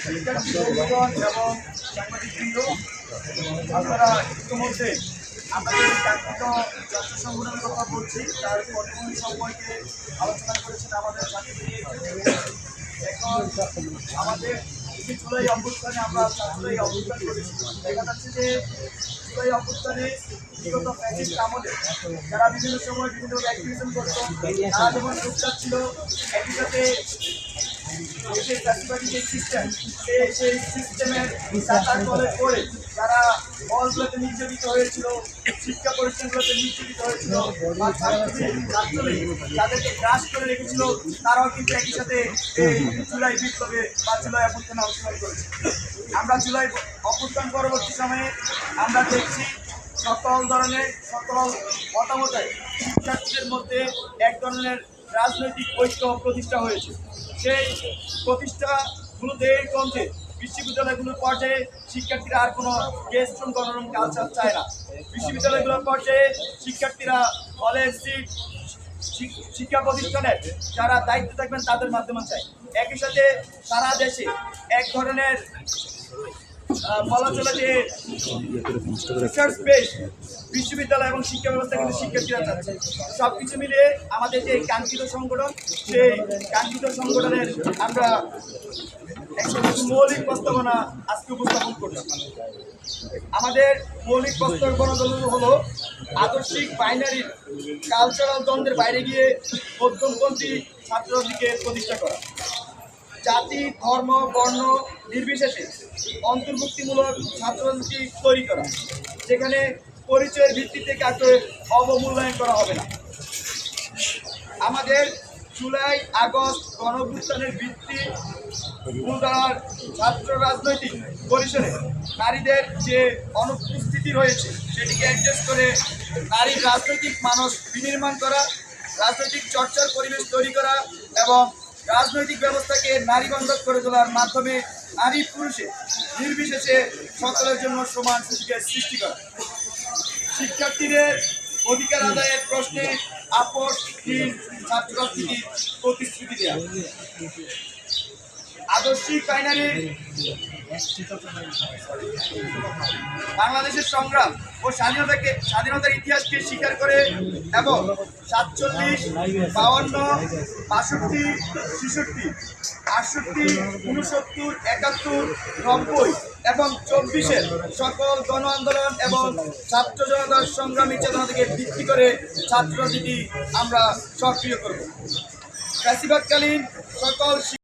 শিক্ষার্থীগণ এবং সাংবাদিকবৃন্দ, আপনারা ইতিমধ্যে আমরা যে কাঙ্ক্ষিত ছাত্র সংগঠনের কথা বলছি তার পটভূমি সম্পর্কে আলোচনা করেছেন আমাদের ছাত্রী। এখন আমাদের জুলাই অভ্যুত্থানে আমরা ছাত্রই অভ্যুত্থান করেছি। দেখা যাচ্ছে যে জুলাই অভ্যুত্থানে বিগত ফ্যাসিস্ট আমলে যারা বিভিন্ন সময় বিভিন্ন অ্যাক্টিভিজম করত, তারা যেমন চুপচাপ ছিল, একই সাথে দেশের চাষিবাদী যে সিস্টেম সেই সিস্টেমের চাকার তলে পড়ে যারা হলগুলোতে নির্যাতিত হয়েছিল, শিক্ষা প্রতিষ্ঠানগুলোতে নির্যাতিত হয়েছিল বা ছাত্রলীগ তাদেরকে গ্রাস করে রেখেছিল, তারাও কিন্তু একই সাথে এই জুলাই বিপ্লবে বা জুলাই অভ্যুত্থানে অংশগ্রহণ করেছে। আমরা জুলাই অভ্যুত্থান পরবর্তী সময়ে আমরা দেখছি সকল মতামতে শিক্ষার্থীদের মধ্যে এক ধরনের রাজনৈতিক ঐক্য প্রতিষ্ঠা হয়েছে। সেই প্রতিষ্ঠাগুলোতে কমছে বিশ্ববিদ্যালয়গুলোর পর্যায়ে শিক্ষার্থীরা আর কোনো গেস্ট রুম গণরুম কালচার চায় না। বিশ্ববিদ্যালয়গুলোর পর্যায়ে শিক্ষার্থীরা কলেজ সিট শিক্ষা প্রতিষ্ঠানের যারা দায়িত্ব থাকবেন তাদের মাধ্যমে চায়। একই সাথে সারা দেশে এক ধরনের বলা চলে যে রিসার্চ বেস বিশ্ববিদ্যালয় এবং শিক্ষা ব্যবস্থা কিন্তু শিক্ষার্থীরা চাচ্ছে। সব কিছু মিলিয়ে আমাদের যে কাঙ্ক্ষিত সংগঠন, সেই কাঙ্ক্ষিত সংগঠনের আমরা মৌলিক প্রস্তাবনা আজকে উপস্থাপন করছি। আমাদের মৌলিক প্রস্তাবনাগুলো হলো আদর্শিক বাইনারির কালচারাল দ্বন্দ্বের বাইরে গিয়ে মধ্যমপন্থী ছাত্রলীগের প্রতিষ্ঠা করা, জাতি ধর্ম বর্ণ নির্বিশেষে অন্তর্ভুক্তিমূলক ছাত্রলীগ তৈরি করা, যেখানে পরিচয়ের ভিত্তিতে কাউকে অবমূল্যায়ন করা হবে না। আমাদের জুলাই আগস্ট গণঅভ্যুত্থানের ভিত্তি মূলধারার ছাত্র রাজনৈতিক পরিসরে নারীদের যে অনুপস্থিতি রয়েছে সেটিকে অ্যাডজাস্ট করে নারীর রাজনৈতিক মানস বিনির্মাণ করা, রাজনৈতিক চর্চার পরিবেশ তৈরি করা এবং রাজনৈতিক ব্যবস্থাকে নারীবান্ধব করে তোলার মাধ্যমে নারী পুরুষে নির্বিশেষে সকলের জন্য সমান সুযোগের সৃষ্টি করা, শিক্ষার্থীদের অধিকার আদায়ের প্রশ্নে আপোষহীন ছাত্র রাজনীতির প্রতিশ্রুতি দেওয়া, আদর্শিক বাইনারি বাংলাদেশের সংগ্রাম ও স্বাধীনতার ইতিহাসকে স্বীকার করে এবং 47, 52, 62, 66, 68, 69, 71, 90 এবং 24-এর সকল গণ আন্দোলন এবং ছাত্র জনতার সংগ্রামী চেতনা থেকে ভিত্তি করে ছাত্র রাজনীতি আমরা সক্রিয় করব। ফ্যাসিবাদকালীন সকল